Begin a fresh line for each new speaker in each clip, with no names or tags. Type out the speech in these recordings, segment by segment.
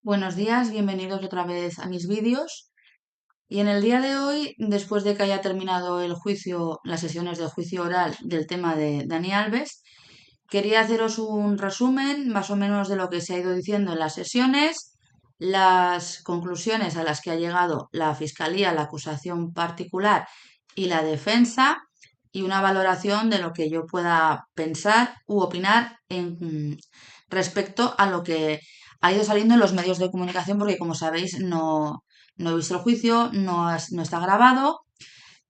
Buenos días, bienvenidos otra vez a mis vídeos. Y en el día de hoy, después de que haya terminado el juicio, las sesiones del juicio oral del tema de Dani Alves, quería haceros un resumen más o menos de lo que se ha ido diciendo en las sesiones, las conclusiones a las que ha llegado la Fiscalía, la acusación particular y la defensa, y una valoración de lo que yo pueda pensar u opinar respecto a lo que ha ido saliendo en los medios de comunicación, porque como sabéis no he visto el juicio, no está grabado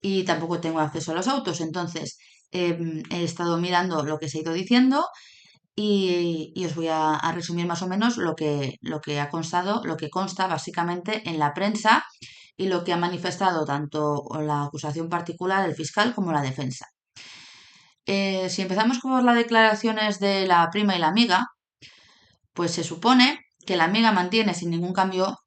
y tampoco tengo acceso a los autos. Entonces, he estado mirando lo que se ha ido diciendo y os voy a resumir más o menos lo que ha constado, lo que consta básicamente en la prensa y lo que ha manifestado tanto la acusación particular, el fiscal, como la defensa. Si empezamos por las declaraciones de la prima y la amiga, pues se supone que la amiga mantiene sin ningún cambio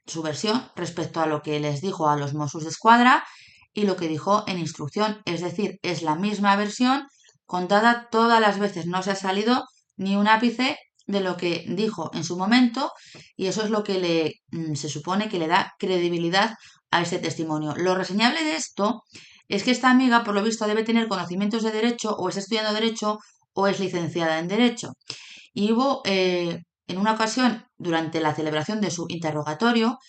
su versión respecto a lo que les dijo a los Mossos d'Esquadra y lo que dijo en instrucción. Es decir, es la misma versión contada todas las veces. No se ha salido ni un ápice de lo que dijo en su momento y eso es lo que se supone que le da credibilidad a este testimonio. Lo reseñable de esto es que esta amiga, por lo visto, debe tener conocimientos de derecho o está estudiando derecho o es licenciada en derecho. Y hubo en una ocasión, durante la celebración de su interrogatorio,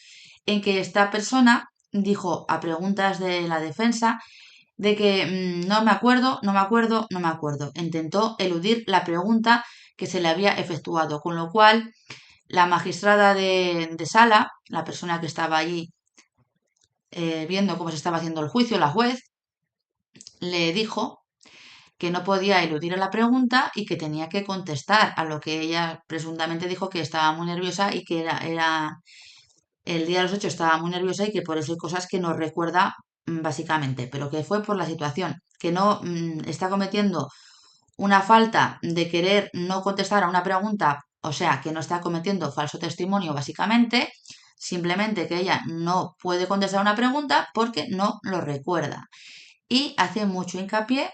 en que esta persona dijo a preguntas de la defensa de que no me acuerdo, no me acuerdo, no me acuerdo. Intentó eludir la pregunta que se le había efectuado, con lo cual la magistrada de sala, la persona que estaba allí viendo cómo se estaba haciendo el juicio, la juez, le dijo que no podía eludir la pregunta y que tenía que contestar a lo que ella presuntamente dijo, que estaba muy nerviosa y que era el día de los hechos, estaba muy nerviosa y que por eso hay cosas que no recuerda básicamente, pero que fue por la situación, que no está cometiendo una falta de querer no contestar a una pregunta, o sea, que no está cometiendo falso testimonio básicamente, simplemente que ella no puede contestar a una pregunta porque no lo recuerda. Y hace mucho hincapié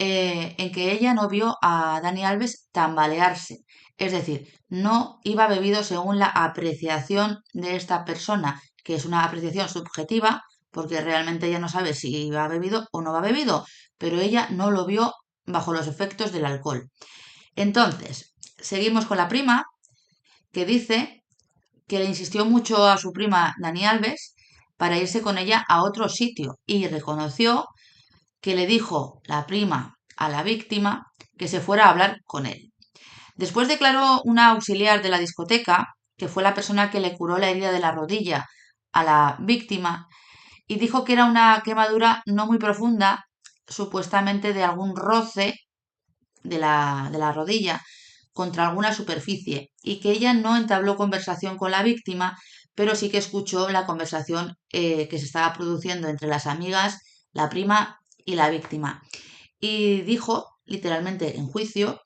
en que ella no vio a Dani Alves tambalearse. Es decir, no iba bebido según la apreciación de esta persona, que es una apreciación subjetiva, porque realmente ella no sabe si va bebido o no va bebido, pero ella no lo vio bajo los efectos del alcohol. Entonces, seguimos con la prima, que dice que le insistió mucho a su prima Dani Alves para irse con ella a otro sitio y reconoció que le dijo la prima a la víctima que se fuera a hablar con él. Después declaró una auxiliar de la discoteca, que fue la persona que le curó la herida de la rodilla a la víctima, y dijo que era una quemadura no muy profunda, supuestamente de algún roce de la rodilla contra alguna superficie, y que ella no entabló conversación con la víctima, pero sí que escuchó la conversación que se estaba produciendo entre las amigas, la prima y la víctima. Y dijo, literalmente en juicio,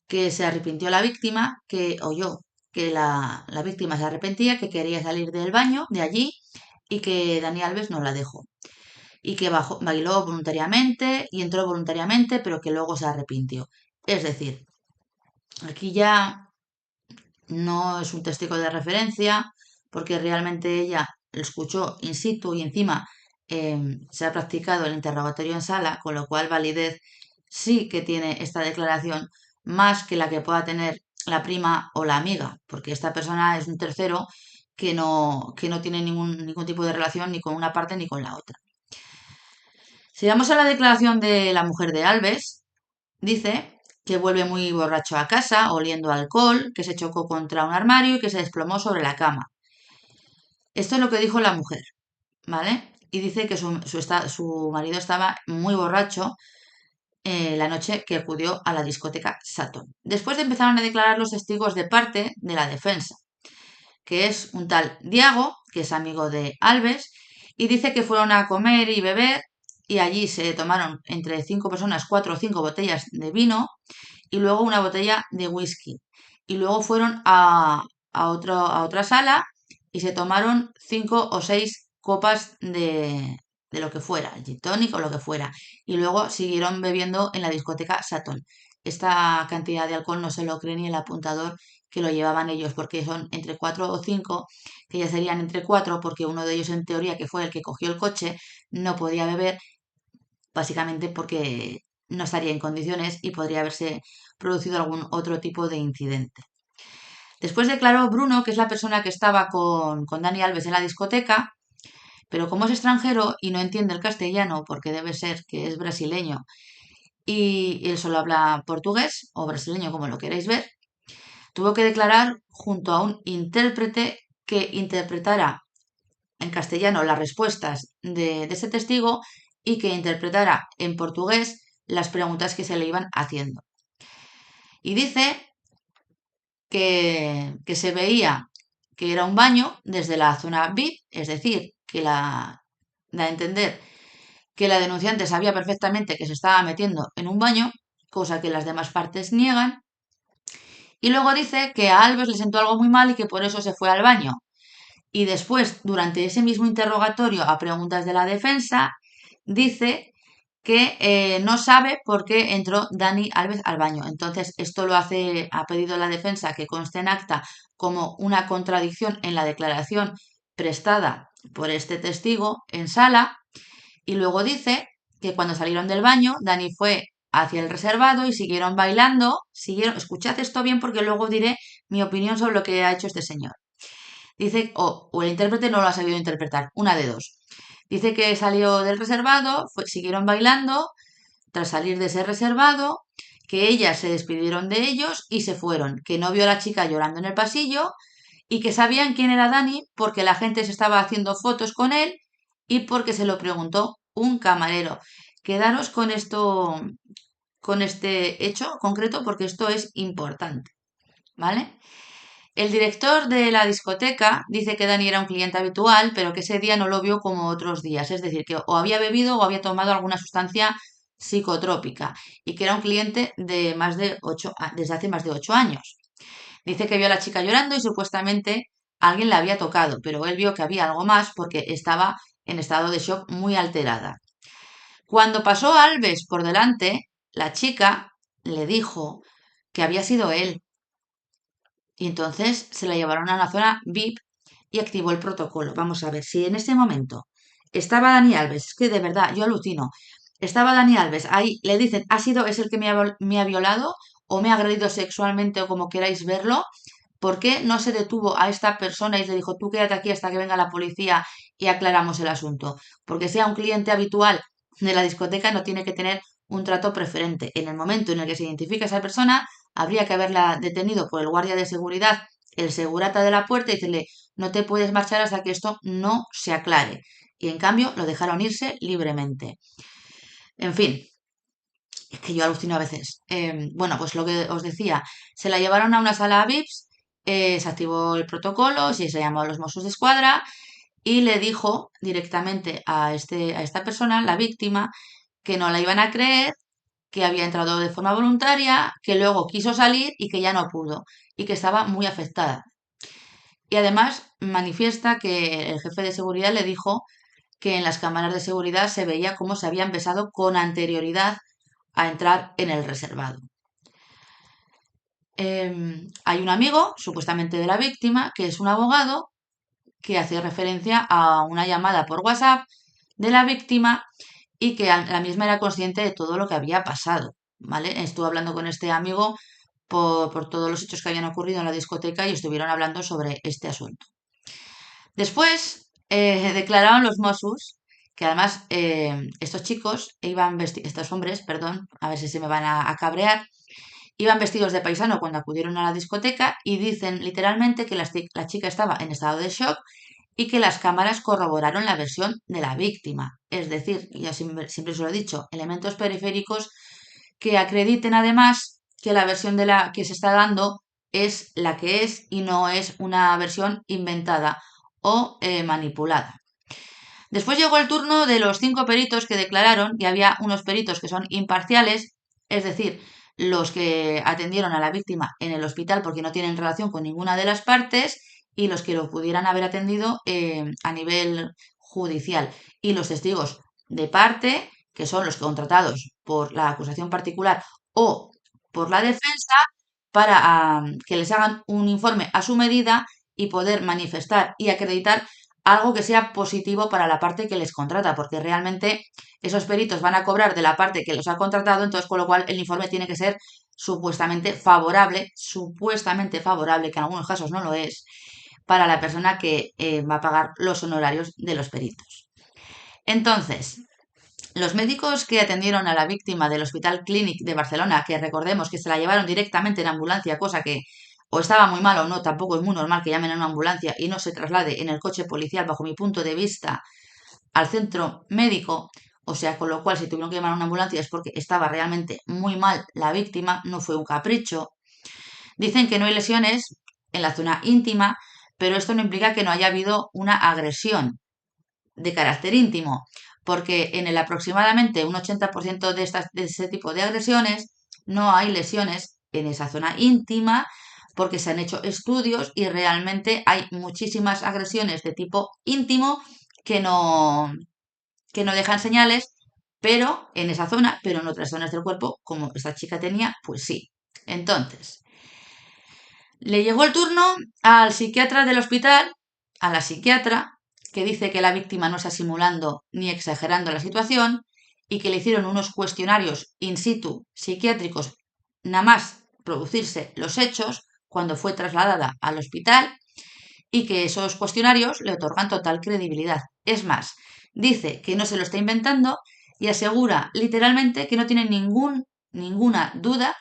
que se arrepintió la víctima, que oyó que la víctima se arrepentía, que quería salir del baño, de allí, y que Dani Alves no la dejó. Y que bailó voluntariamente y entró voluntariamente, pero que luego se arrepintió. Es decir, aquí ya no es un testigo de referencia, porque realmente ella lo escuchó in situ y encima se ha practicado el interrogatorio en sala, con lo cual validez sí que tiene esta declaración más que la que pueda tener la prima o la amiga, porque esta persona es un tercero que no tiene ningún tipo de relación ni con una parte ni con la otra. Si vamos a la declaración de la mujer de Alves, dice que vuelve muy borracho a casa, oliendo alcohol, que se chocó contra un armario y que se desplomó sobre la cama. Esto es lo que dijo la mujer, ¿vale? Y dice que su marido estaba muy borracho la noche que acudió a la discoteca Saturn. Después empezaron a declarar los testigos de parte de la defensa, que es un tal Diago, que es amigo de Alves, y dice que fueron a comer y beber y allí se tomaron entre 5 personas 4 o 5 botellas de vino y luego una botella de whisky. Y luego fueron a otra sala y se tomaron 5 o 6 copas de lo que fuera, el gin tonic o lo que fuera. Y luego siguieron bebiendo en la discoteca Saturn. Esta cantidad de alcohol no se lo cree ni el apuntador que lo llevaban ellos, porque son entre 4 o 5, que ya serían entre 4, porque uno de ellos en teoría, que fue el que cogió el coche, no podía beber, básicamente porque no estaría en condiciones y podría haberse producido algún otro tipo de incidente. Después declaró Bruno, que es la persona que estaba con Dani Alves en la discoteca, pero como es extranjero y no entiende el castellano, porque debe ser que es brasileño y él solo habla portugués o brasileño, como lo queréis ver, tuvo que declarar junto a un intérprete que interpretara en castellano las respuestas de ese testigo y que interpretara en portugués las preguntas que se le iban haciendo. Y dice que se veía que era un baño desde la zona VIP, es decir, que da a entender que la denunciante sabía perfectamente que se estaba metiendo en un baño, cosa que las demás partes niegan, y luego dice que a Alves le sentó algo muy mal y que por eso se fue al baño. Y después, durante ese mismo interrogatorio a preguntas de la defensa, dice que no sabe por qué entró Dani Alves al baño. Entonces, esto ha pedido la defensa que conste en acta como una contradicción en la declaración prestada por este testigo en sala. Y luego dice que cuando salieron del baño, Dani fue hacia el reservado y siguieron bailando. Escuchad esto bien porque luego diré mi opinión sobre lo que ha hecho este señor. Dice, o el intérprete no lo ha sabido interpretar, una de dos. Dice que salió del reservado, siguieron bailando, tras salir de ese reservado, que ellas se despidieron de ellos y se fueron, que no vio a la chica llorando en el pasillo y que sabían quién era Dani porque la gente se estaba haciendo fotos con él y porque se lo preguntó un camarero. Quedaros con esto, con este hecho concreto porque esto es importante, ¿vale? El director de la discoteca dice que Dani era un cliente habitual, pero que ese día no lo vio como otros días, es decir, que o había bebido o había tomado alguna sustancia psicotrópica y que era un cliente de desde hace más de 8 años. Dice que vio a la chica llorando y supuestamente alguien la había tocado, pero él vio que había algo más porque estaba en estado de shock muy alterada. Cuando pasó Alves por delante, la chica le dijo que había sido él, y entonces se la llevaron a una zona VIP y activó el protocolo. Vamos a ver, si en ese momento estaba Dani Alves, es que de verdad, yo alucino, estaba Dani Alves, ahí le dicen, es el que me ha violado o me ha agredido sexualmente o como queráis verlo, ¿por qué no se detuvo a esta persona y le dijo, tú quédate aquí hasta que venga la policía y aclaramos el asunto? Porque sea un cliente habitual de la discoteca no tiene que tener un trato preferente. En el momento en el que se identifica a esa persona, habría que haberla detenido por el guardia de seguridad, el segurata de la puerta y decirle, no te puedes marchar hasta que esto no se aclare. Y en cambio lo dejaron irse libremente. En fin, es que yo alucino a veces. Bueno, pues lo que os decía, se la llevaron a una sala VIPs, se activó el protocolo, se llamó a los Mossos de Escuadra y le dijo directamente a esta persona, la víctima, que no la iban a creer, que había entrado de forma voluntaria, que luego quiso salir y que ya no pudo y que estaba muy afectada. Y además manifiesta que el jefe de seguridad le dijo que en las cámaras de seguridad se veía cómo se habían besado con anterioridad a entrar en el reservado. Hay un amigo, supuestamente de la víctima, que es un abogado, que hace referencia a una llamada por WhatsApp de la víctima y que la misma era consciente de todo lo que había pasado, ¿vale? Estuve hablando con este amigo por todos los hechos que habían ocurrido en la discoteca y estuvieron hablando sobre este asunto. Después declararon los Mossos que además estos chicos estos hombres, perdón, a ver si se me van a cabrear, iban vestidos de paisano cuando acudieron a la discoteca y dicen literalmente que la chica estaba en estado de shock y que las cámaras corroboraron la versión de la víctima. Es decir, ya siempre os lo he dicho, elementos periféricos que acrediten además que la versión de la que se está dando es la que es y no es una versión inventada o manipulada. Después llegó el turno de los 5 peritos que declararon y había unos peritos que son imparciales, es decir, los que atendieron a la víctima en el hospital porque no tienen relación con ninguna de las partes y los que lo pudieran haber atendido a nivel judicial. Y los testigos de parte, que son los contratados por la acusación particular o por la defensa, para que les hagan un informe a su medida y poder manifestar y acreditar algo que sea positivo para la parte que les contrata, porque realmente esos peritos van a cobrar de la parte que los ha contratado, entonces con lo cual el informe tiene que ser supuestamente favorable, que en algunos casos no lo es, para la persona que va a pagar los honorarios de los peritos. Entonces, los médicos que atendieron a la víctima del Hospital Clínic de Barcelona, que recordemos que se la llevaron directamente en ambulancia, cosa que o estaba muy mal o no, tampoco es muy normal que llamen a una ambulancia y no se traslade en el coche policial, bajo mi punto de vista, al centro médico, o sea, con lo cual si tuvieron que llamar a una ambulancia es porque estaba realmente muy mal la víctima, no fue un capricho. Dicen que no hay lesiones en la zona íntima, pero esto no implica que no haya habido una agresión de carácter íntimo, porque en el aproximadamente un 80% de ese tipo de agresiones no hay lesiones en esa zona íntima, porque se han hecho estudios y realmente hay muchísimas agresiones de tipo íntimo que no, que no dejan señales, pero en esa zona, pero en otras zonas del cuerpo, como esta chica tenía, pues sí. Entonces, le llegó el turno al psiquiatra del hospital, a la psiquiatra, que dice que la víctima no está simulando ni exagerando la situación y que le hicieron unos cuestionarios in situ psiquiátricos nada más producirse los hechos cuando fue trasladada al hospital y que esos cuestionarios le otorgan total credibilidad. Es más, dice que no se lo está inventando y asegura literalmente que no tiene ninguna duda,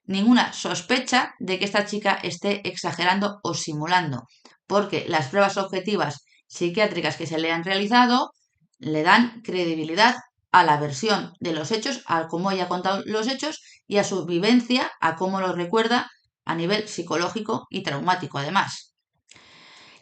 ninguna sospecha de que esta chica esté exagerando o simulando, porque las pruebas objetivas psiquiátricas que se le han realizado le dan credibilidad a la versión de los hechos, a cómo ella ha contado los hechos y a su vivencia, a cómo los recuerda a nivel psicológico y traumático además.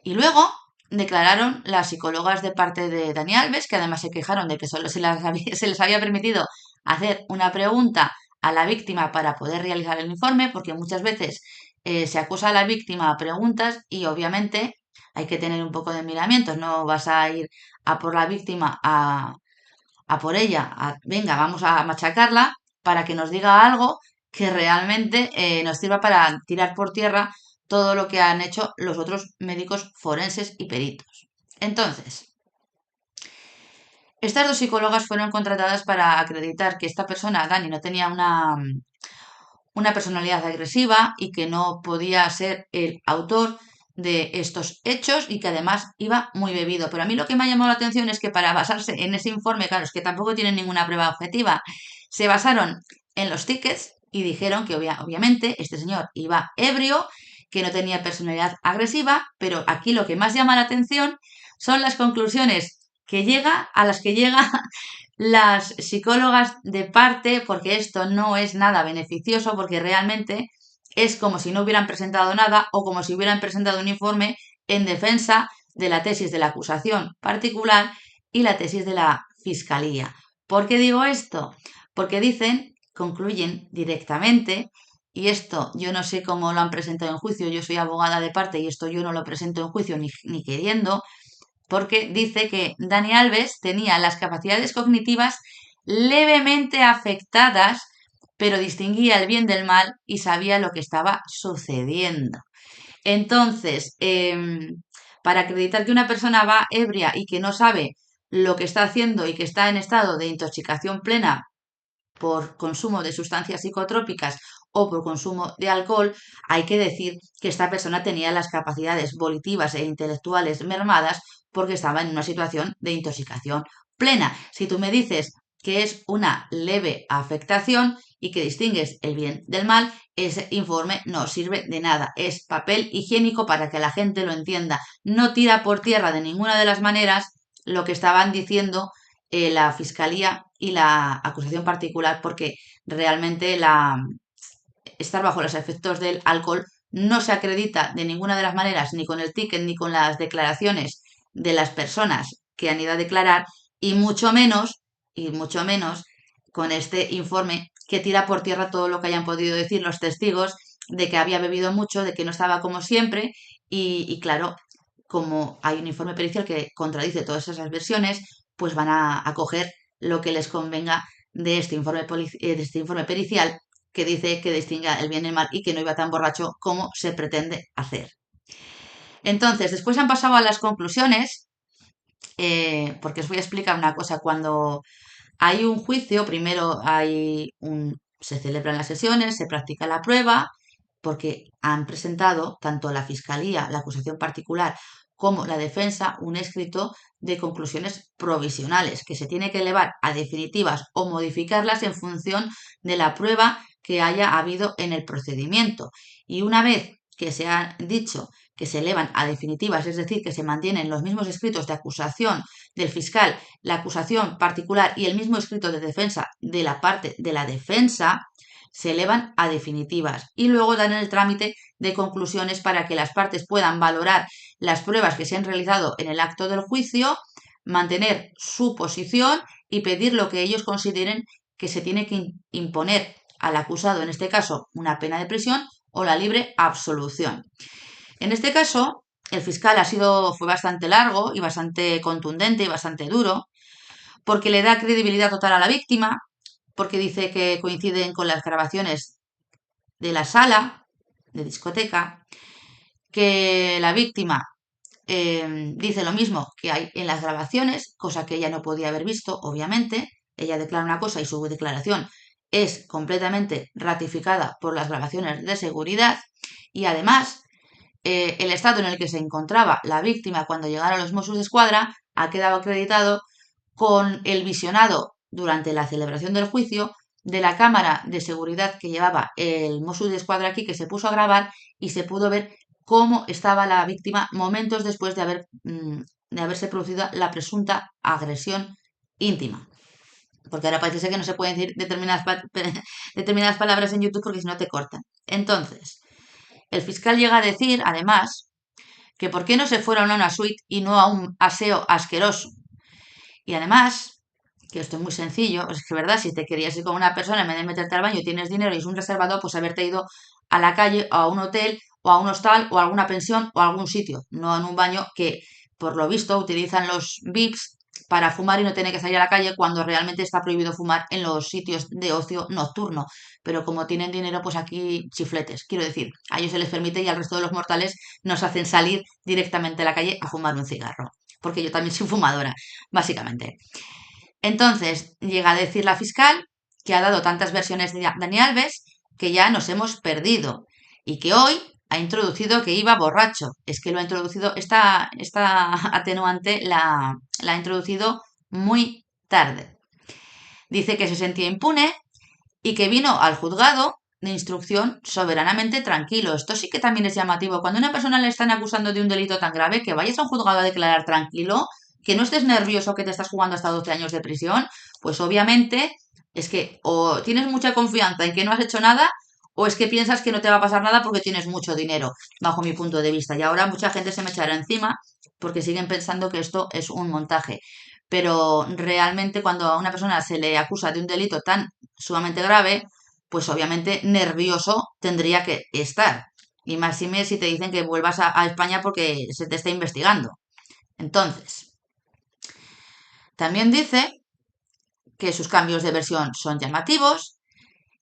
Y luego declararon las psicólogas de parte de Dani Alves, que además se quejaron de que solo se les había permitido hacer una pregunta a la víctima para poder realizar el informe, porque muchas veces se acusa a la víctima a preguntas y obviamente hay que tener un poco de miramientos, no vas a ir a por la víctima, a por ella, venga, vamos a machacarla para que nos diga algo que realmente nos sirva para tirar por tierra todo lo que han hecho los otros médicos forenses y peritos. Entonces, estas dos psicólogas fueron contratadas para acreditar que esta persona, Dani, no tenía una personalidad agresiva y que no podía ser el autor de estos hechos y que además iba muy bebido. Pero a mí lo que me ha llamado la atención es que para basarse en ese informe, claro, es que tampoco tienen ninguna prueba objetiva, se basaron en los tickets y dijeron que obviamente este señor iba ebrio, que no tenía personalidad agresiva, pero aquí lo que más llama la atención son las conclusiones a las que llega las psicólogas de parte, porque esto no es nada beneficioso, porque realmente es como si no hubieran presentado nada o como si hubieran presentado un informe en defensa de la tesis de la acusación particular y la tesis de la fiscalía. ¿Por qué digo esto? Porque concluyen directamente, y esto yo no sé cómo lo han presentado en juicio, yo soy abogada de parte y esto yo no lo presento en juicio ni queriendo, porque dice que Dani Alves tenía las capacidades cognitivas levemente afectadas, pero distinguía el bien del mal y sabía lo que estaba sucediendo. Entonces, para acreditar que una persona va ebria y que no sabe lo que está haciendo y que está en estado de intoxicación plena por consumo de sustancias psicotrópicas o por consumo de alcohol, hay que decir que esta persona tenía las capacidades volitivas e intelectuales mermadas porque estaba en una situación de intoxicación plena. Si tú me dices que es una leve afectación y que distingues el bien del mal, ese informe no sirve de nada. Es papel higiénico para que la gente lo entienda. No tira por tierra de ninguna de las maneras lo que estaban diciendo la fiscalía y la acusación particular, porque realmente estar bajo los efectos del alcohol no se acredita de ninguna de las maneras, ni con el ticket, ni con las declaraciones de las personas que han ido a declarar, y mucho menos con este informe que tira por tierra todo lo que hayan podido decir los testigos de que había bebido mucho, de que no estaba como siempre, y claro, como hay un informe pericial que contradice todas esas versiones, pues van a coger lo que les convenga de este informe pericial que dice que distinga el bien y el mal y que no iba tan borracho como se pretende hacer. Entonces, después han pasado a las conclusiones, porque os voy a explicar una cosa. Cuando hay un juicio, primero se celebran las sesiones, se practica la prueba, porque han presentado tanto la Fiscalía, la acusación particular, como la defensa un escrito de conclusiones provisionales que se tiene que elevar a definitivas o modificarlas en función de la prueba que haya habido en el procedimiento. Y una vez que se ha dicho que se elevan a definitivas, es decir, que se mantienen los mismos escritos de acusación del fiscal, la acusación particular y el mismo escrito de defensa de la parte de la defensa, se elevan a definitivas y luego dan el trámite de conclusiones para que las partes puedan valorar las pruebas que se han realizado en el acto del juicio, mantener su posición y pedir lo que ellos consideren que se tiene que imponer al acusado, en este caso una pena de prisión o la libre absolución. En este caso, el fiscal fue bastante largo y bastante contundente y bastante duro, porque le da credibilidad total a la víctima, porque dice que coinciden con las grabaciones de la sala de discoteca, que la víctima dice lo mismo que hay en las grabaciones, cosa que ella no podía haber visto, obviamente. Ella declara una cosa y su declaración es completamente ratificada por las grabaciones de seguridad y además el estado en el que se encontraba la víctima cuando llegaron los Mossos d'Esquadra ha quedado acreditado con el visionado durante la celebración del juicio de la cámara de seguridad que llevaba el Mossos d'Esquadra aquí, que se puso a grabar y se pudo ver cómo estaba la víctima momentos después de haberse producido la presunta agresión íntima. Porque ahora parece que no se pueden decir determinadas palabras en YouTube porque si no te cortan. Entonces, el fiscal llega a decir, además, que por qué no se fueron a una suite y no a un aseo asqueroso. Y además, que esto es muy sencillo, es que verdad, si te querías ir con una persona en vez de meterte al baño, tienes dinero y es un reservado, pues haberte ido a la calle, a un hotel, o a un hostal, o a alguna pensión, o a algún sitio, no en un baño que, por lo visto, utilizan los VIPs para fumar y no tener que salir a la calle cuando realmente está prohibido fumar en los sitios de ocio nocturno. Pero como tienen dinero, pues aquí chifletes. Quiero decir, a ellos se les permite y al resto de los mortales nos hacen salir directamente a la calle a fumar un cigarro. Porque yo también soy fumadora, básicamente. Entonces, llega a decir la fiscal que ha dado tantas versiones de Dani Alves que ya nos hemos perdido y que hoy ha introducido que iba borracho. Es que lo ha introducido, esta atenuante la ha introducido muy tarde. Dice que se sentía impune y que vino al juzgado de instrucción soberanamente tranquilo. Esto sí que también es llamativo. Cuando a una persona le están acusando de un delito tan grave, que vayas a un juzgado a declarar tranquilo, que no estés nervioso que te estás jugando hasta 12 años de prisión, pues obviamente es que o tienes mucha confianza en que no has hecho nada o es que piensas que no te va a pasar nada porque tienes mucho dinero, bajo mi punto de vista. Y ahora mucha gente se me echará encima porque siguen pensando que esto es un montaje. Pero realmente cuando a una persona se le acusa de un delito tan sumamente grave, pues obviamente nervioso tendría que estar. Y más si te dicen que vuelvas a España porque se te está investigando. Entonces, también dice que sus cambios de versión son llamativos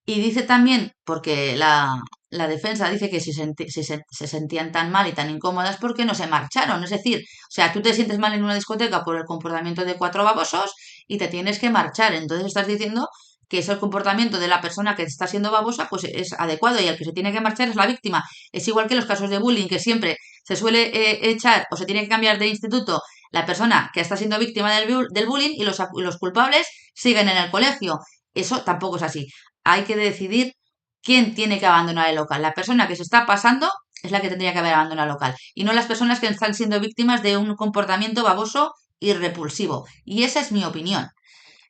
y dice también, porque la defensa dice que se sentían tan mal y tan incómodas porque no se marcharon. Es decir, o sea, tú te sientes mal en una discoteca por el comportamiento de cuatro babosos y te tienes que marchar. Entonces estás diciendo que es el comportamiento de la persona que está siendo babosa, pues es adecuado y el que se tiene que marchar es la víctima. Es igual que los casos de bullying, que siempre se suele echar o se tiene que cambiar de instituto la persona que está siendo víctima del bullying y los culpables siguen en el colegio. Eso tampoco es así. Hay que decidir quién tiene que abandonar el local. La persona que se está pasando es la que tendría que haber abandonado el local y no las personas que están siendo víctimas de un comportamiento baboso y repulsivo. Y esa es mi opinión.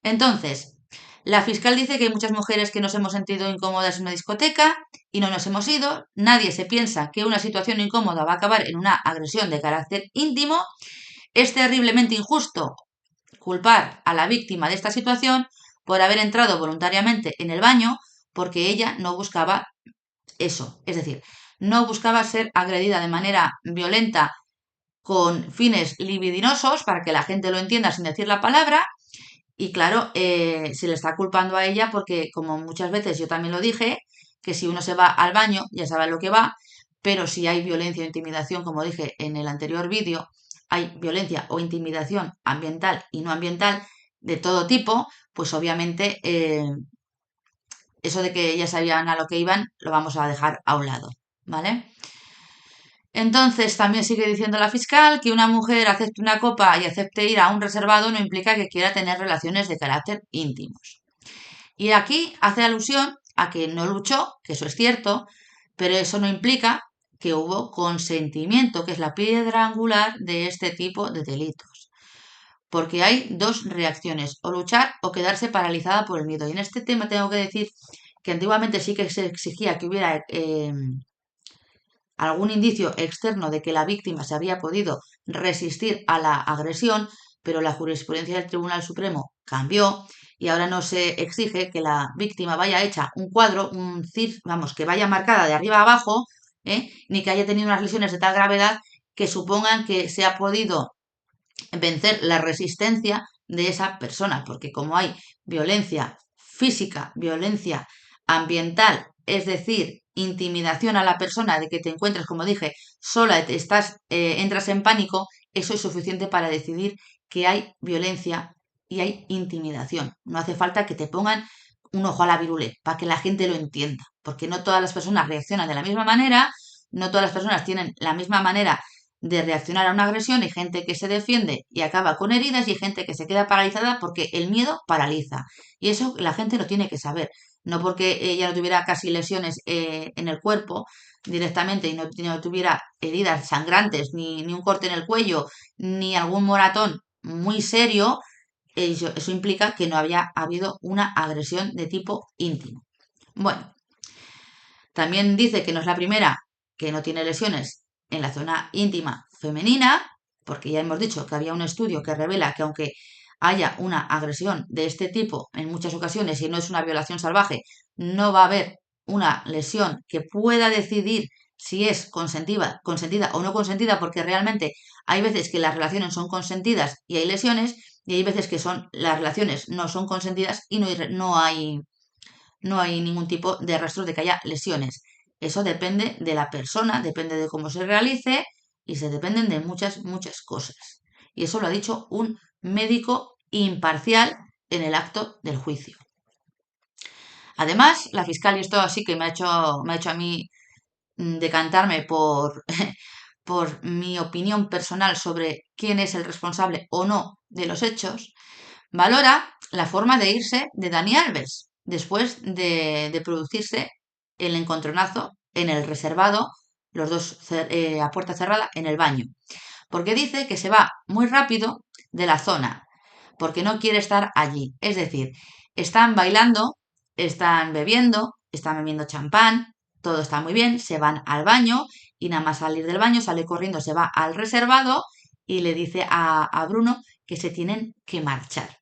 Entonces, la fiscal dice que hay muchas mujeres que nos hemos sentido incómodas en una discoteca y no nos hemos ido. Nadie se piensa que una situación incómoda va a acabar en una agresión de carácter íntimo. Es terriblemente injusto culpar a la víctima de esta situación por haber entrado voluntariamente en el baño porque ella no buscaba eso. Es decir, no buscaba ser agredida de manera violenta con fines libidinosos, para que la gente lo entienda sin decir la palabra. Y claro, se le está culpando a ella porque, como muchas veces yo también lo dije, que si uno se va al baño ya sabe lo que va, pero si hay violencia o intimidación, como dije en el anterior vídeo, hay violencia o intimidación ambiental y no ambiental de todo tipo, pues obviamente eso de que ya sabían a lo que iban lo vamos a dejar a un lado, ¿vale? Entonces, también sigue diciendo la fiscal que una mujer acepte una copa y acepte ir a un reservado no implica que quiera tener relaciones de carácter íntimos. Y aquí hace alusión a que no luchó, que eso es cierto, pero eso no implica que hubo consentimiento, que es la piedra angular de este tipo de delitos. Porque hay dos reacciones, o luchar o quedarse paralizada por el miedo. Y en este tema tengo que decir que antiguamente sí que se exigía que hubiera algún indicio externo de que la víctima se había podido resistir a la agresión, pero la jurisprudencia del Tribunal Supremo cambió y ahora no se exige que la víctima vaya hecha un cuadro, vamos, que vaya marcada de arriba a abajo, ni que haya tenido unas lesiones de tal gravedad que supongan que se ha podido vencer la resistencia de esa persona, porque como hay violencia física, violencia ambiental, es decir, intimidación a la persona de que te encuentres, como dije, sola, entras en pánico, eso es suficiente para decidir que hay violencia y hay intimidación. No hace falta que te pongan un ojo a la virule para que la gente lo entienda, porque no todas las personas reaccionan de la misma manera, no todas las personas tienen la misma manera de reaccionar a una agresión, hay gente que se defiende y acaba con heridas y hay gente que se queda paralizada porque el miedo paraliza. Y eso la gente lo tiene que saber. No porque ella no tuviera casi lesiones en el cuerpo directamente y no tuviera heridas sangrantes, ni un corte en el cuello, ni algún moratón muy serio, eso implica que no había habido una agresión de tipo íntimo. Bueno, también dice que no es la primera que no tiene lesiones en la zona íntima femenina, porque ya hemos dicho que había un estudio que revela que aunque haya una agresión de este tipo en muchas ocasiones y no es una violación salvaje, no va a haber una lesión que pueda decidir si es consentida o no consentida, porque realmente hay veces que las relaciones son consentidas y hay lesiones, y hay veces que las relaciones no son consentidas y no hay ningún tipo de rastro de que haya lesiones. Eso depende de la persona, depende de cómo se realice y se dependen de muchas, muchas cosas. Y eso lo ha dicho un médico imparcial en el acto del juicio. Además, la fiscal, y esto así que me ha hecho a mí decantarme por mi opinión personal sobre quién es el responsable o no de los hechos, valora la forma de irse de Dani Alves después de producirse el encontronazo en el reservado, los dos a puerta cerrada en el baño. Porque dice que se va muy rápido de la zona, porque no quiere estar allí. Es decir, están bailando, están bebiendo champán, todo está muy bien, se van al baño y nada más salir del baño sale corriendo, se va al reservado y le dice a Bruno que se tienen que marchar.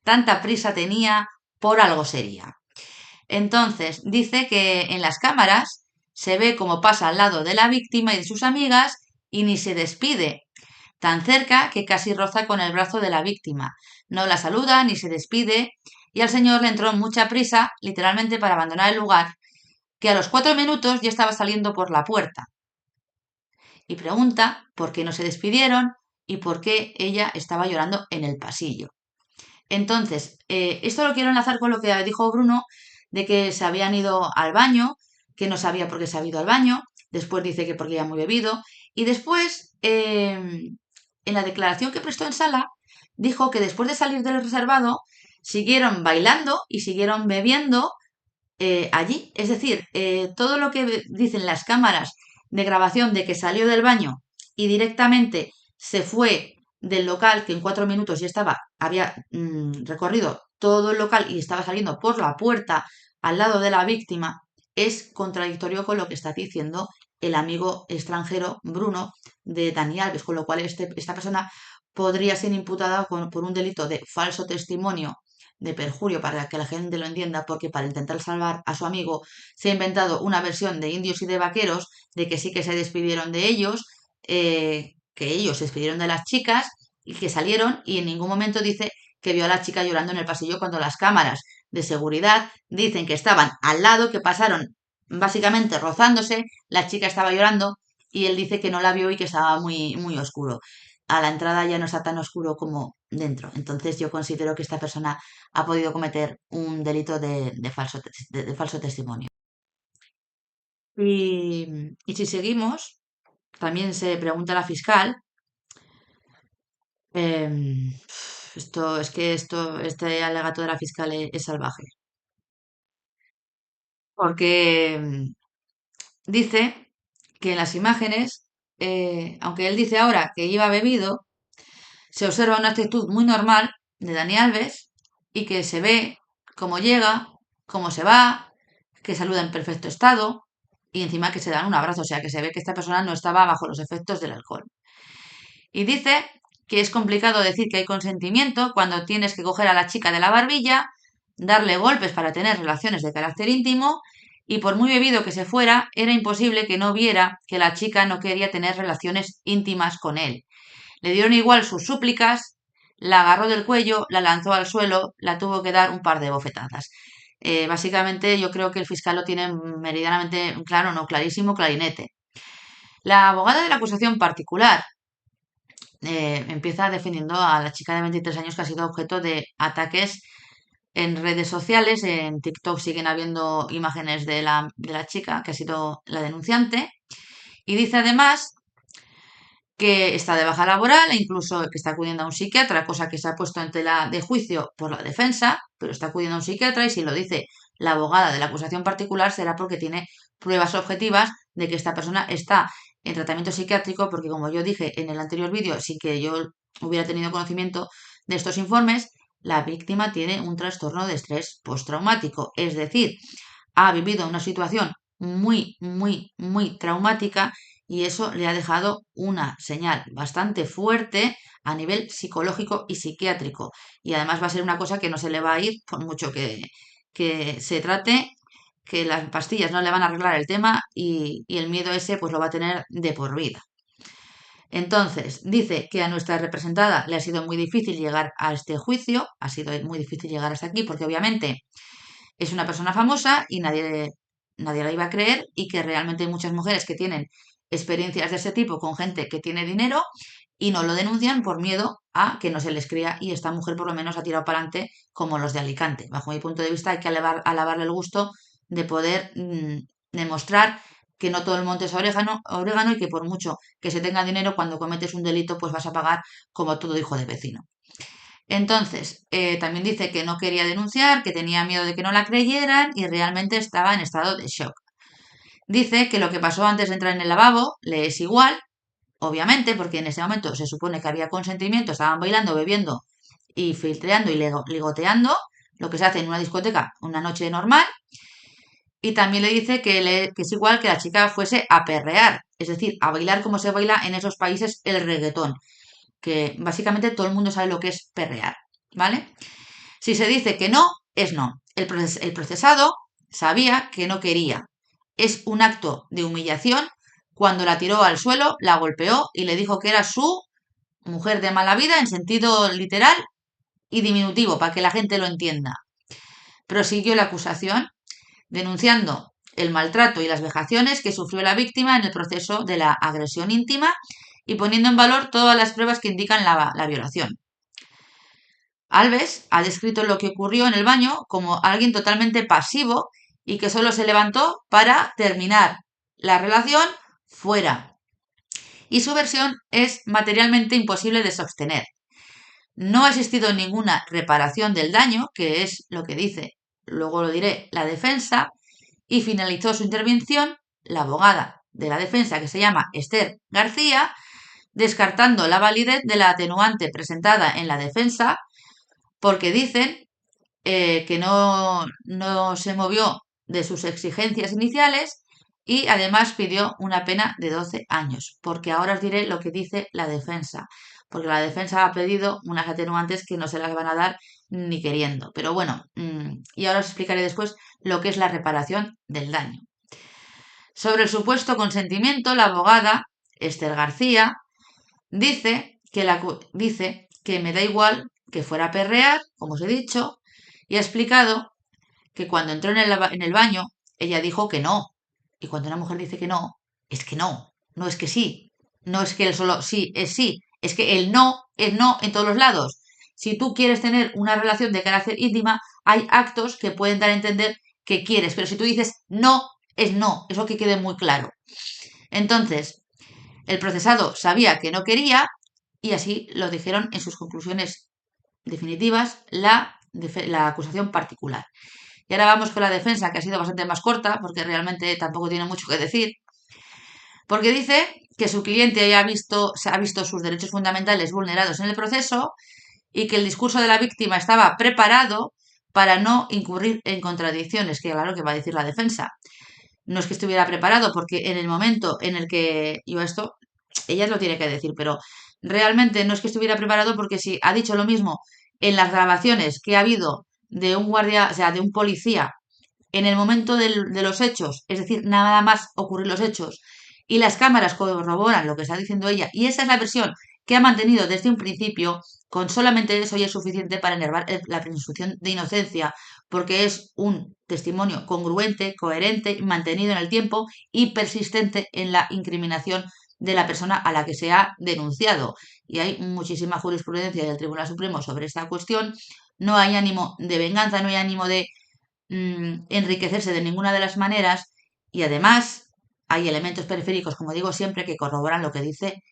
Tanta prisa tenía, por algo sería. Entonces, dice que en las cámaras se ve cómo pasa al lado de la víctima y de sus amigas y ni se despide, tan cerca que casi roza con el brazo de la víctima. No la saluda ni se despide y al señor le entró mucha prisa, literalmente para abandonar el lugar, que a los 4 minutos ya estaba saliendo por la puerta. Y pregunta por qué no se despidieron y por qué ella estaba llorando en el pasillo. Entonces, esto lo quiero enlazar con lo que dijo Bruno, de que se habían ido al baño, que no sabía por qué se había ido al baño, después dice que porque ya muy bebido, y después, en la declaración que prestó en sala, dijo que después de salir del reservado, siguieron bailando y siguieron bebiendo allí. Es decir, todo lo que dicen las cámaras de grabación de que salió del baño y directamente se fue del local, que en 4 minutos ya había recorrido todo el local y estaba saliendo por la puerta al lado de la víctima, es contradictorio con lo que está diciendo el amigo extranjero Bruno de Dani Alves, con lo cual esta persona podría ser imputada por un delito de falso testimonio de perjurio, para que la gente lo entienda, porque para intentar salvar a su amigo se ha inventado una versión de indios y de vaqueros de que sí que se despidieron de ellos, que ellos se despidieron de las chicas y que salieron, y en ningún momento dice que vio a la chica llorando en el pasillo cuando las cámaras de seguridad dicen que estaban al lado, que pasaron básicamente rozándose, la chica estaba llorando y él dice que no la vio y que estaba muy, muy oscuro. A la entrada ya no está tan oscuro como dentro. Entonces yo considero que esta persona ha podido cometer un delito de falso testimonio. Y si seguimos, también se pregunta a la fiscal, este alegato de la fiscal es salvaje, porque dice que en las imágenes, aunque él dice ahora que iba bebido, se observa una actitud muy normal de Dani Alves y que se ve cómo llega, cómo se va, que saluda en perfecto estado y encima que se dan un abrazo, o sea que se ve que esta persona no estaba bajo los efectos del alcohol. Y dice que es complicado decir que hay consentimiento cuando tienes que coger a la chica de la barbilla, darle golpes para tener relaciones de carácter íntimo y por muy bebido que se fuera, era imposible que no viera que la chica no quería tener relaciones íntimas con él. Le dieron igual sus súplicas, la agarró del cuello, la lanzó al suelo, la tuvo que dar un par de bofetadas. Básicamente yo creo que el fiscal lo tiene meridianamente claro, no clarísimo, clarinete. La abogada de la acusación particular empieza defendiendo a la chica de 23 años que ha sido objeto de ataques en redes sociales. En TikTok siguen habiendo imágenes de la chica que ha sido la denunciante. Y dice además que está de baja laboral e incluso que está acudiendo a un psiquiatra, cosa que se ha puesto en tela de juicio por la defensa, pero está acudiendo a un psiquiatra y si lo dice la abogada de la acusación particular será porque tiene pruebas objetivas de que esta persona está en tratamiento psiquiátrico, porque como yo dije en el anterior vídeo, sin que yo hubiera tenido conocimiento de estos informes, la víctima tiene un trastorno de estrés postraumático, es decir, ha vivido una situación muy, muy, muy traumática y eso le ha dejado una señal bastante fuerte a nivel psicológico y psiquiátrico. Y además va a ser una cosa que no se le va a ir por mucho que se trate, que las pastillas no le van a arreglar el tema y el miedo ese pues lo va a tener de por vida. Entonces, dice que a nuestra representada le ha sido muy difícil llegar a este juicio, ha sido muy difícil llegar hasta aquí porque obviamente es una persona famosa y nadie la iba a creer y que realmente hay muchas mujeres que tienen experiencias de ese tipo con gente que tiene dinero y no lo denuncian por miedo a que no se les crea y esta mujer por lo menos ha tirado para adelante como los de Alicante. Bajo mi punto de vista hay que alabarle el gusto de poder demostrar que no todo el monte es orégano y que por mucho que se tenga dinero cuando cometes un delito pues vas a pagar como todo hijo de vecino. Entonces, también dice que no quería denunciar, que tenía miedo de que no la creyeran y realmente estaba en estado de shock. Dice que lo que pasó antes de entrar en el lavabo le es igual, obviamente, porque en ese momento se supone que había consentimiento, estaban bailando, bebiendo y filtreando y ligoteando, lo que se hace en una discoteca una noche normal. Y también le dice que es igual que la chica fuese a perrear, es decir, a bailar como se baila en esos países el reggaetón, que básicamente todo el mundo sabe lo que es perrear, ¿vale? Si se dice que no, es no. El procesado sabía que no quería. Es un acto de humillación cuando la tiró al suelo, la golpeó y le dijo que era su mujer de mala vida en sentido literal y diminutivo, para que la gente lo entienda. Prosiguió la acusación denunciando el maltrato y las vejaciones que sufrió la víctima en el proceso de la agresión íntima y poniendo en valor todas las pruebas que indican la violación. Alves ha descrito lo que ocurrió en el baño como alguien totalmente pasivo y que solo se levantó para terminar la relación fuera. Y su versión es materialmente imposible de sostener. No ha existido ninguna reparación del daño, que es lo que dice, luego lo diré, la defensa, y finalizó su intervención la abogada de la defensa, que se llama Esther García, descartando la validez de la atenuante presentada en la defensa porque dicen que no se movió de sus exigencias iniciales y además pidió una pena de 12 años, porque ahora os diré lo que dice la defensa, porque la defensa ha pedido unas atenuantes que no se las van a dar ni queriendo. Pero bueno, y ahora os explicaré después lo que es la reparación del daño. Sobre el supuesto consentimiento, la abogada Esther García dice que me da igual que fuera a perrear, como os he dicho, y ha explicado que cuando entró en el baño, ella dijo que no, Y cuando una mujer dice que no, es que no, no es que sí, no es que el solo sí, es que el no es no en todos los lados. Si tú quieres tener una relación de carácter íntima, hay actos que pueden dar a entender que quieres, pero si tú dices no, es no, eso que quede muy claro. Entonces, el procesado sabía que no quería y así lo dijeron en sus conclusiones definitivas la acusación particular. Y ahora vamos con la defensa, que ha sido bastante más corta, porque realmente tampoco tiene mucho que decir, porque dice que su cliente ha visto sus derechos fundamentales vulnerados en el proceso y que el discurso de la víctima estaba preparado para no incurrir en contradicciones, que claro que va a decir la defensa. No es que estuviera preparado, porque en el momento en el que yo esto, ella lo tiene que decir, pero realmente no es que estuviera preparado porque si ha dicho lo mismo en las grabaciones que ha habido de un guardia, o sea, de un policía en el momento de los hechos, es decir, nada más ocurrir los hechos, y las cámaras corroboran lo que está diciendo ella, y esa es la versión que ha mantenido desde un principio, con solamente eso ya es suficiente para enervar la presunción de inocencia, porque es un testimonio congruente, coherente, mantenido en el tiempo y persistente en la incriminación de la persona a la que se ha denunciado. Y hay muchísima jurisprudencia del Tribunal Supremo sobre esta cuestión. No hay ánimo de venganza, no hay ánimo de enriquecerse de ninguna de las maneras y además hay elementos periféricos, como digo siempre, que corroboran lo que dice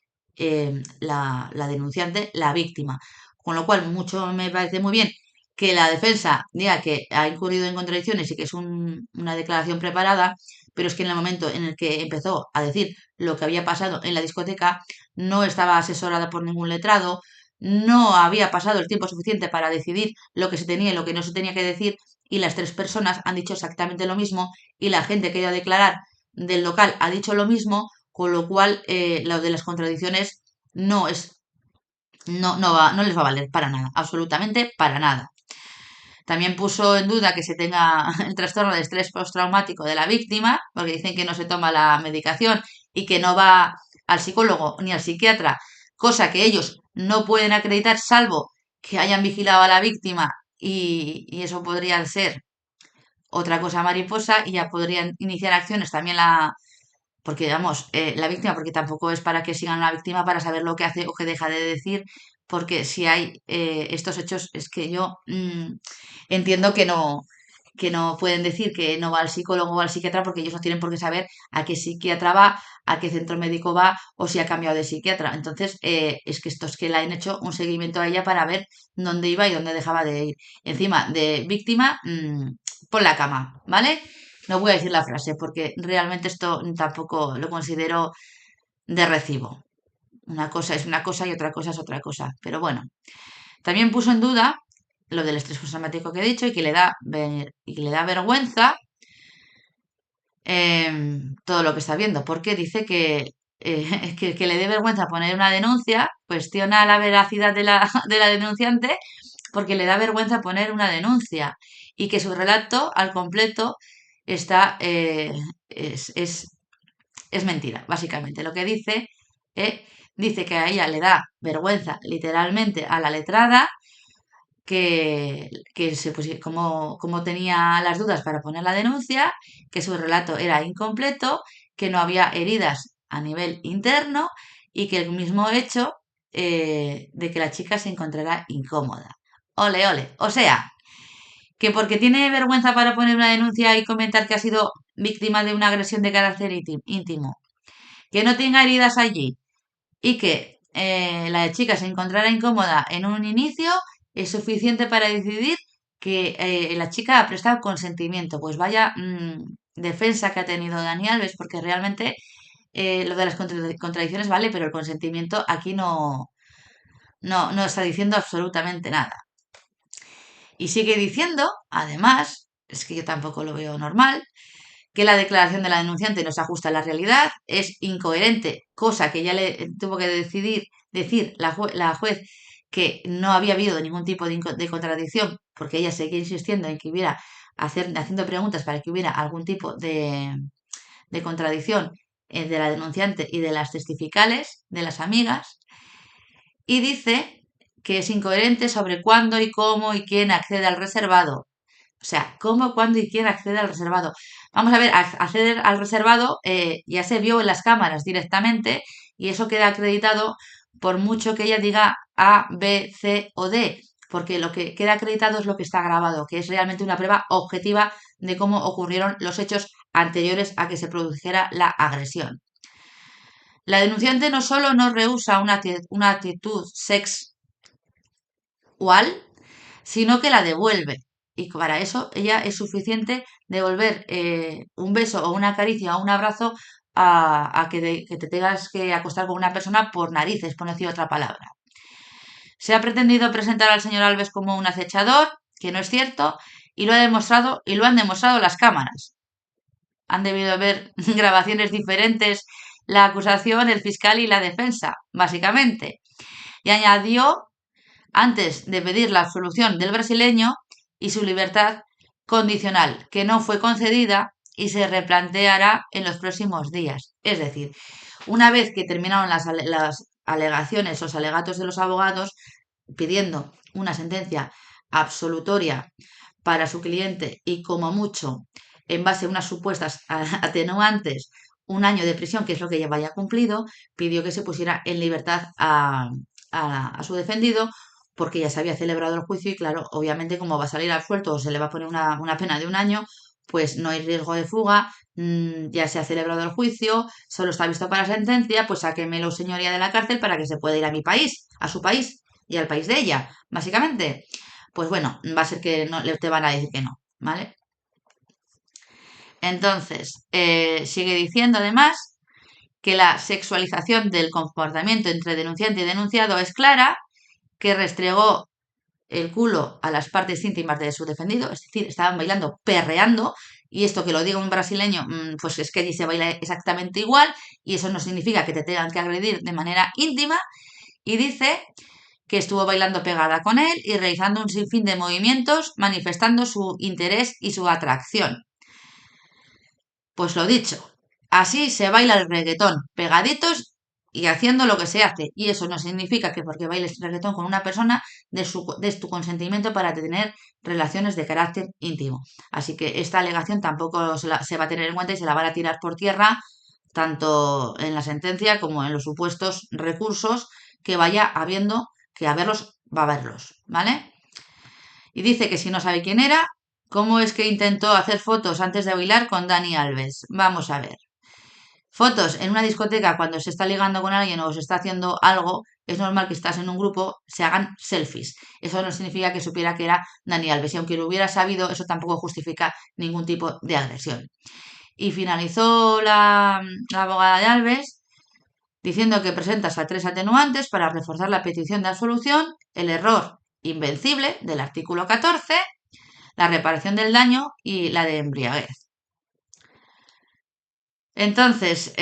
la denunciante, la víctima. Con lo cual, mucho me parece muy bien que la defensa diga que ha incurrido en contradicciones y que es una declaración preparada, pero es que en el momento en el que empezó a decir lo que había pasado en la discoteca, no estaba asesorada por ningún letrado, no había pasado el tiempo suficiente para decidir lo que se tenía y lo que no se tenía que decir, y las tres personas han dicho exactamente lo mismo y la gente que ha ido a declarar del local ha dicho lo mismo, con lo cual lo de las contradicciones no es, no les va a valer para nada, absolutamente para nada. También puso en duda que se tenga el trastorno de estrés postraumático de la víctima, porque dicen que no se toma la medicación y que no va al psicólogo ni al psiquiatra, cosa que ellos no pueden acreditar salvo que hayan vigilado a la víctima y eso podría ser otra cosa mariposa y ya podrían iniciar acciones también porque vamos, la víctima, porque tampoco es para que sigan a la víctima para saber lo que hace o que deja de decir, porque si hay estos hechos es que yo entiendo que no pueden decir que no va al psicólogo o al psiquiatra porque ellos no tienen por qué saber a qué psiquiatra va, a qué centro médico va o si ha cambiado de psiquiatra. Entonces, es que estos que le han hecho un seguimiento a ella para ver dónde iba y dónde dejaba de ir. Encima de víctima, por la cama, ¿vale? No voy a decir la frase porque realmente esto tampoco lo considero de recibo. Una cosa es una cosa y otra cosa es otra cosa. Pero bueno, también puso en duda lo del estrés postraumático que he dicho y que le da vergüenza todo lo que está viendo, porque dice que le dé vergüenza poner una denuncia, cuestiona la veracidad de la denunciante porque le da vergüenza poner una denuncia y que su relato al completo está, es mentira, básicamente. Lo que dice que a ella le da vergüenza literalmente a la letrada, como tenía las dudas para poner la denuncia, que su relato era incompleto, que no había heridas a nivel interno y que el mismo hecho de que la chica se encontrará incómoda. Ole, ole. O sea, que porque tiene vergüenza para poner una denuncia y comentar que ha sido víctima de una agresión de carácter íntimo, que no tenga heridas allí y que la chica se encontrara incómoda en un inicio es suficiente para decidir que la chica ha prestado consentimiento. Pues vaya defensa que ha tenido Dani Alves, porque realmente lo de las contradicciones vale, pero el consentimiento aquí no está diciendo absolutamente nada. Y sigue diciendo, además, es que yo tampoco lo veo normal, que la declaración de la denunciante no se ajusta a la realidad, es incoherente, cosa que ya le tuvo que decir la juez que no había habido ningún tipo de contradicción, porque ella seguía insistiendo en que hubiera haciendo preguntas para que hubiera algún tipo de contradicción de la denunciante y de las testificales, de las amigas, y dice que es incoherente sobre cuándo y cómo y quién accede al reservado. O sea, cómo, cuándo y quién accede al reservado. Vamos a ver, acceder al reservado ya se vio en las cámaras directamente y eso queda acreditado por mucho que ella diga A, B, C o D, porque lo que queda acreditado es lo que está grabado, que es realmente una prueba objetiva de cómo ocurrieron los hechos anteriores a que se produjera la agresión. La denunciante no solo no rehúsa una actitud sexual, sino que la devuelve. Y para eso ella es suficiente devolver un beso o una caricia o un abrazo a que te tengas que acostar con una persona por narices, por no decir otra palabra. Se ha pretendido presentar al señor Alves como un acechador, que no es cierto, y lo han demostrado las cámaras. Han debido haber grabaciones diferentes, la acusación, el fiscal y la defensa, básicamente. Y añadió, antes de pedir la absolución del brasileño y su libertad condicional, que no fue concedida y se replanteará en los próximos días. Es decir, una vez que terminaron las alegaciones, los alegatos de los abogados, pidiendo una sentencia absolutoria para su cliente y como mucho, en base a unas supuestas atenuantes, un año de prisión, que es lo que ya vaya cumplido, pidió que se pusiera en libertad a su defendido porque ya se había celebrado el juicio y claro, obviamente como va a salir al suelto o se le va a poner una pena de un año, pues no hay riesgo de fuga, ya se ha celebrado el juicio, solo está visto para sentencia, pues sáquemelo señoría de la cárcel para que se pueda ir a mi país, a su país y al país de ella, básicamente. Pues bueno, va a ser que no, te van a decir que no, ¿vale? Entonces, sigue diciendo además que la sexualización del comportamiento entre denunciante y denunciado es clara, que restregó el culo a las partes íntimas de su defendido, es decir, estaban bailando, perreando, y esto que lo diga un brasileño, pues es que allí se baila exactamente igual, y eso no significa que te tengan que agredir de manera íntima, y dice que estuvo bailando pegada con él y realizando un sinfín de movimientos, manifestando su interés y su atracción. Pues lo dicho, así se baila el reggaetón, pegaditos y haciendo lo que se hace. Y eso no significa que porque bailes reggaetón con una persona des tu consentimiento para tener relaciones de carácter íntimo. Así que esta alegación tampoco se va a tener en cuenta y se la van a tirar por tierra, tanto en la sentencia como en los supuestos recursos que vaya habiendo, que haberlos, va a haberlos, ¿vale? Y dice que si no sabe quién era, ¿cómo es que intentó hacer fotos antes de bailar con Dani Alves? Vamos a ver. Fotos en una discoteca cuando se está ligando con alguien o se está haciendo algo, es normal que estás en un grupo, se hagan selfies. Eso no significa que supiera que era Dani Alves. Y aunque lo hubiera sabido, eso tampoco justifica ningún tipo de agresión. Y finalizó la abogada de Alves diciendo que presenta hasta 3 atenuantes para reforzar la petición de absolución, el error invencible del artículo 14, la reparación del daño y la de embriaguez. Entonces,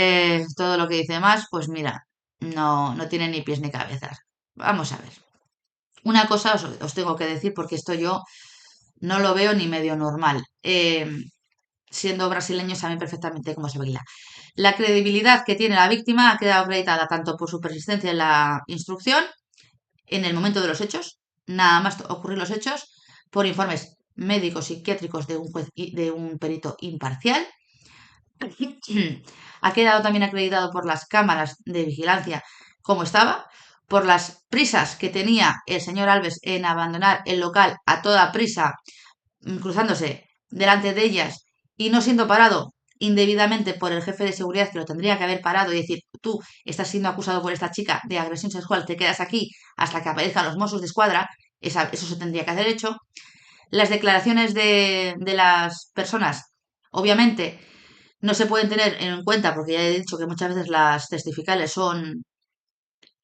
todo lo que dice más, pues mira, no tiene ni pies ni cabezas. Vamos a ver. Una cosa os tengo que decir porque esto yo no lo veo ni medio normal. Siendo brasileños saben perfectamente cómo se baila. La credibilidad que tiene la víctima ha quedado acreditada tanto por su persistencia en la instrucción, en el momento de los hechos, nada más ocurrir los hechos, por informes médicos psiquiátricos de un juez y de un perito imparcial. Ha quedado también acreditado por las cámaras de vigilancia como estaba, por las prisas que tenía el señor Alves en abandonar el local a toda prisa, cruzándose delante de ellas y no siendo parado indebidamente por el jefe de seguridad que lo tendría que haber parado y decir, tú estás siendo acusado por esta chica de agresión sexual, te quedas aquí hasta que aparezcan los Mossos de Escuadra, eso se tendría que haber hecho. Las declaraciones de las personas, obviamente, no se pueden tener en cuenta porque ya he dicho que muchas veces las testificales son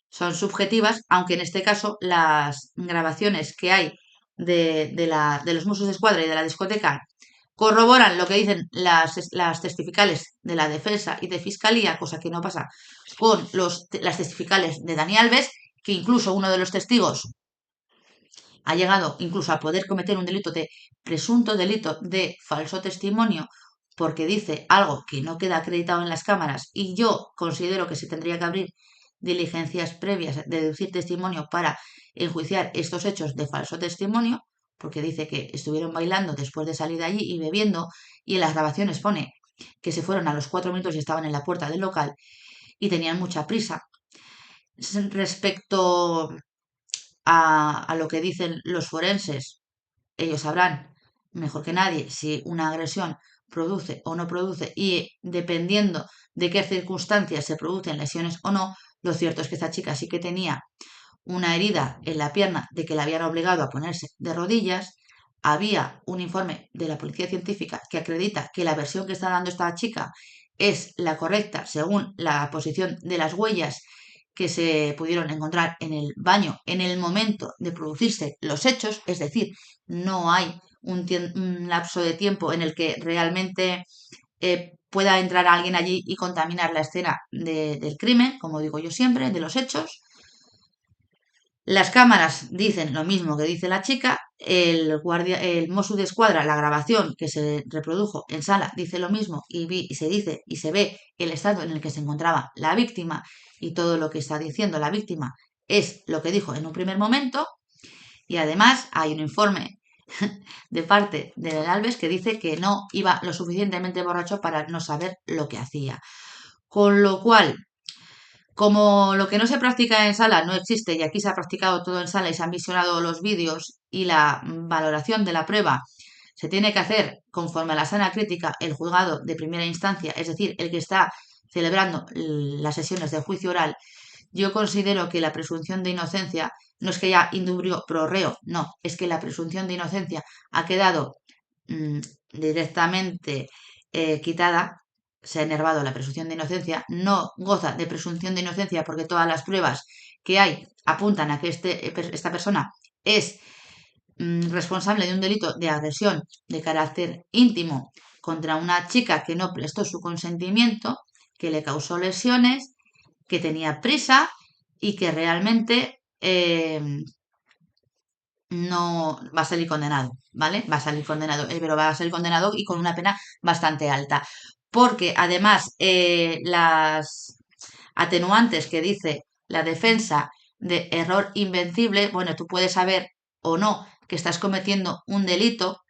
subjetivas, aunque en este caso las grabaciones que hay de los Mossos de Escuadra y de la discoteca corroboran lo que dicen las testificales de la defensa y de fiscalía, cosa que no pasa con las testificales de Dani Alves, que incluso uno de los testigos ha llegado incluso a poder cometer un presunto delito de falso testimonio porque dice algo que no queda acreditado en las cámaras y yo considero que se tendría que abrir diligencias previas de deducir testimonio para enjuiciar estos hechos de falso testimonio, porque dice que estuvieron bailando después de salir de allí y bebiendo, y en las grabaciones pone que se fueron a los 4 minutos y estaban en la puerta del local y tenían mucha prisa. Respecto a lo que dicen los forenses, ellos sabrán mejor que nadie si una agresión produce o no produce y dependiendo de qué circunstancias se producen lesiones o no, lo cierto es que esta chica sí que tenía una herida en la pierna de que la habían obligado a ponerse de rodillas. Había un informe de la policía científica que acredita que la versión que está dando esta chica es la correcta según la posición de las huellas que se pudieron encontrar en el baño en el momento de producirse los hechos, es decir, no hay un lapso de tiempo en el que realmente pueda entrar alguien allí y contaminar la escena del crimen, como digo yo siempre, de los hechos. Las cámaras dicen lo mismo que dice la chica, el Mossos d'Esquadra, la grabación que se reprodujo en sala, dice lo mismo y se dice y se ve el estado en el que se encontraba la víctima y todo lo que está diciendo la víctima es lo que dijo en un primer momento. Y además hay un informe de parte del Alves que dice que no iba lo suficientemente borracho para no saber lo que hacía. Con lo cual, como lo que no se practica en sala no existe y aquí se ha practicado todo en sala y se han visionado los vídeos y la valoración de la prueba se tiene que hacer conforme a la sana crítica el juzgado de primera instancia, es decir, el que está celebrando las sesiones de juicio oral, yo considero que la presunción de inocencia no es que haya indubio pro reo, no, es que la presunción de inocencia ha quedado mm, directamente quitada, se ha enervado la presunción de inocencia, no goza de presunción de inocencia porque todas las pruebas que hay apuntan a que esta persona es responsable de un delito de agresión de carácter íntimo contra una chica que no prestó su consentimiento, que le causó lesiones, que tenía prisa y que realmente no va a salir condenado, ¿vale? Va a salir condenado, pero va a salir condenado y con una pena bastante alta. Porque además las atenuantes que dice la defensa de error invencible, bueno, tú puedes saber o no que estás cometiendo un delito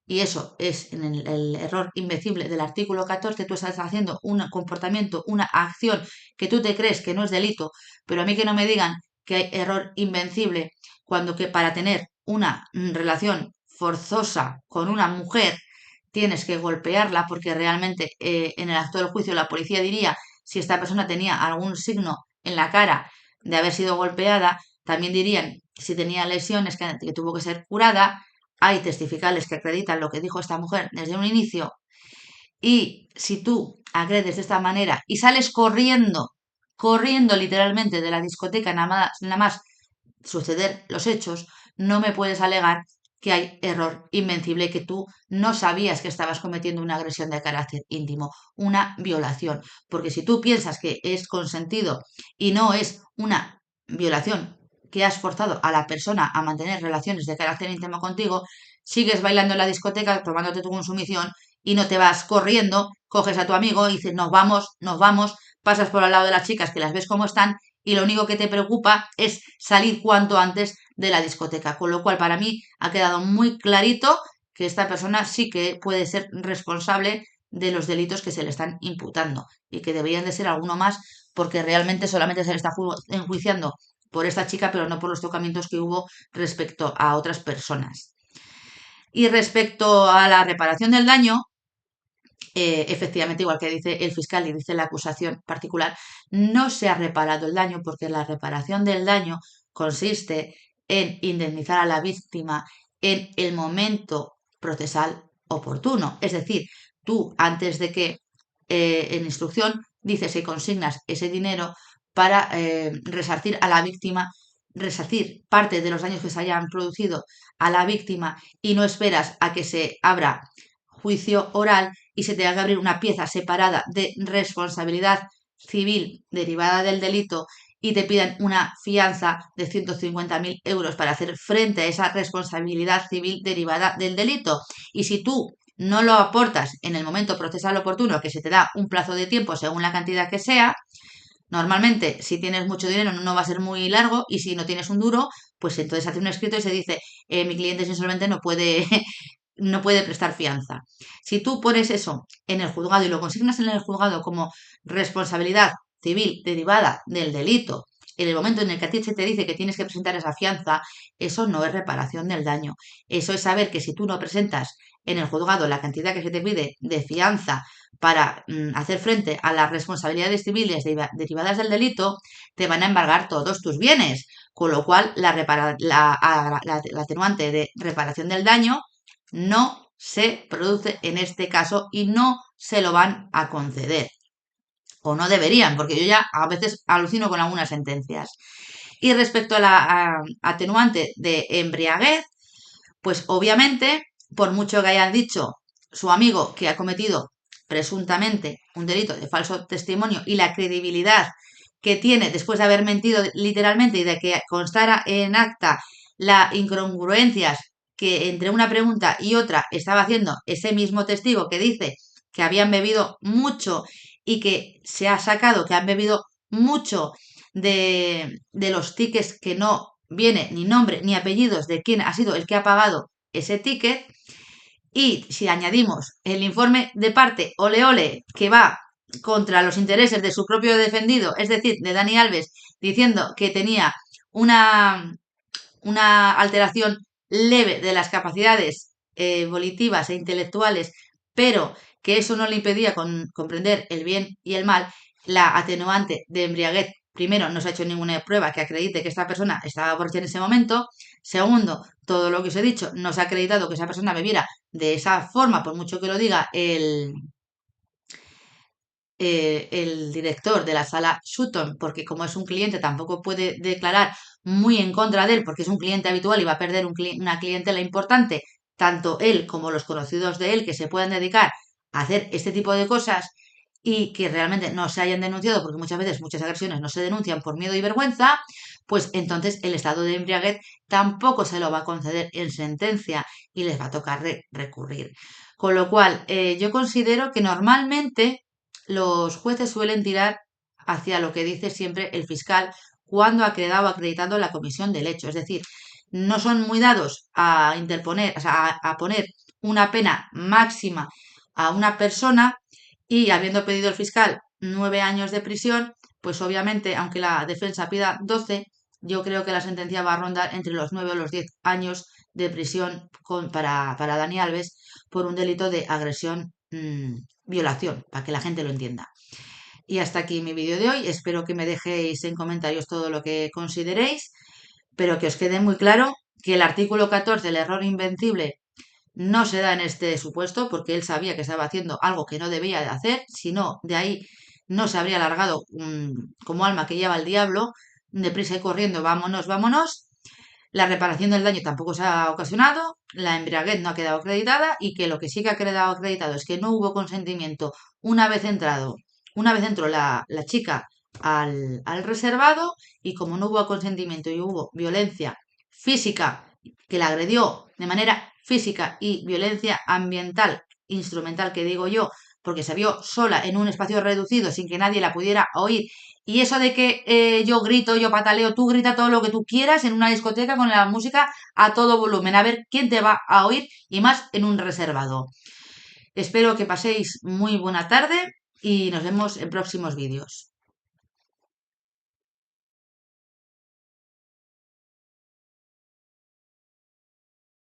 y eso es en el error invencible del artículo 14, tú estás haciendo un comportamiento, una acción que tú te crees que no es delito, pero a mí que no me digan que hay error invencible cuando que para tener una relación forzosa con una mujer tienes que golpearla porque realmente en el acto del juicio la policía diría si esta persona tenía algún signo en la cara de haber sido golpeada, también dirían si tenía lesiones que tuvo que ser curada. Hay testificales que acreditan lo que dijo esta mujer desde un inicio y si tú agredes de esta manera y sales corriendo, corriendo literalmente de la discoteca nada más suceder los hechos, no me puedes alegar que hay error invencible, que tú no sabías que estabas cometiendo una agresión de carácter íntimo, una violación. Porque si tú piensas que es consentido y no es una violación que has forzado a la persona a mantener relaciones de carácter íntimo contigo, sigues bailando en la discoteca, tomándote tu consumición y no te vas corriendo, coges a tu amigo y dices, nos vamos, pasas por al lado de las chicas que las ves como están y lo único que te preocupa es salir cuanto antes de la discoteca. Con lo cual, para mí ha quedado muy clarito que esta persona sí que puede ser responsable de los delitos que se le están imputando y que deberían de ser alguno más porque realmente solamente se le está enjuiciando por esta chica, pero no por los tocamientos que hubo respecto a otras personas. Y respecto a la reparación del daño, efectivamente, igual que dice el fiscal y dice la acusación particular, no se ha reparado el daño porque la reparación del daño consiste en indemnizar a la víctima en el momento procesal oportuno. Es decir, tú antes de que en instrucción dices que consignas ese dinero para resarcir a la víctima, resarcir parte de los daños que se hayan producido a la víctima y no esperas a que se abra juicio oral y se tenga que abrir una pieza separada de responsabilidad civil derivada del delito y te pidan una fianza de 150.000 euros para hacer frente a esa responsabilidad civil derivada del delito. Y si tú no lo aportas en el momento procesal oportuno, que se te da un plazo de tiempo según la cantidad que sea, Normalmente, si tienes mucho dinero, no va a ser muy largo y si no tienes un duro, pues entonces hace un escrito y se dice, mi cliente es insolvente, no puede, no puede prestar fianza. Si tú pones eso en el juzgado y lo consignas en el juzgado como responsabilidad civil derivada del delito, en el momento en el que a ti se te dice que tienes que presentar esa fianza, eso no es reparación del daño. Eso es saber que si tú no presentas en el juzgado la cantidad que se te pide de fianza para hacer frente a las responsabilidades civiles derivadas del delito, te van a embargar todos tus bienes. Con lo cual, la atenuante de reparación del daño no se produce en este caso y no se lo van a conceder. O no deberían, porque yo ya a veces alucino con algunas sentencias. Y respecto a la atenuante de embriaguez, pues obviamente, por mucho que hayan dicho su amigo que ha cometido presuntamente un delito de falso testimonio y la credibilidad que tiene después de haber mentido literalmente y de que constara en acta las incongruencias que entre una pregunta y otra estaba haciendo ese mismo testigo que dice que habían bebido mucho y que se ha sacado que han bebido mucho de los tickets que no viene ni nombre ni apellidos de quién ha sido el que ha pagado ese ticket. Y si añadimos el informe de parte ole ole que va contra los intereses de su propio defendido, es decir, de Dani Alves, diciendo que tenía una alteración leve de las capacidades volitivas e intelectuales, pero que eso no le impedía comprender el bien y el mal, la atenuante de embriaguez, primero, no se ha hecho ninguna prueba que acredite que esta persona estaba borracha en ese momento. Segundo, todo lo que os he dicho, no se ha acreditado que esa persona bebiera de esa forma, por mucho que lo diga el director de la sala Sutton, porque como es un cliente tampoco puede declarar muy en contra de él, porque es un cliente habitual y va a perder una clientela importante, tanto él como los conocidos de él que se puedan dedicar a hacer este tipo de cosas y que realmente no se hayan denunciado, porque muchas veces muchas agresiones no se denuncian por miedo y vergüenza, pues entonces el estado de embriaguez tampoco se lo va a conceder en sentencia y les va a tocar recurrir. Con lo cual, yo considero que normalmente los jueces suelen tirar hacia lo que dice siempre el fiscal cuando ha quedado acreditado la comisión del hecho. Es decir, no son muy dados a interponer, o sea, a poner una pena máxima a una persona y habiendo pedido el fiscal 9 años de prisión, pues obviamente, aunque la defensa pida 12, yo creo que la sentencia va a rondar entre los 9 o los 10 años de prisión para Dani Alves por un delito de agresión violación, para que la gente lo entienda. Y hasta aquí mi vídeo de hoy. Espero que me dejéis en comentarios todo lo que consideréis, pero que os quede muy claro que el artículo 14, el error invencible, no se da en este supuesto porque él sabía que estaba haciendo algo que no debía de hacer, sino de ahí no se habría alargado como alma que lleva el diablo, deprisa y corriendo, vámonos, vámonos. La reparación del daño tampoco se ha ocasionado, la embriaguez no ha quedado acreditada y que lo que sí que ha quedado acreditado es que no hubo consentimiento una vez entró la chica al reservado y como no hubo consentimiento y hubo violencia física que la agredió de manera física y violencia ambiental, instrumental que digo yo, porque se vio sola en un espacio reducido sin que nadie la pudiera oír y eso de que yo grito, yo pataleo, tú grita todo lo que tú quieras en una discoteca con la música a todo volumen. A ver quién te va a oír y más en un reservado. Espero que paséis muy buena tarde y nos vemos en próximos vídeos.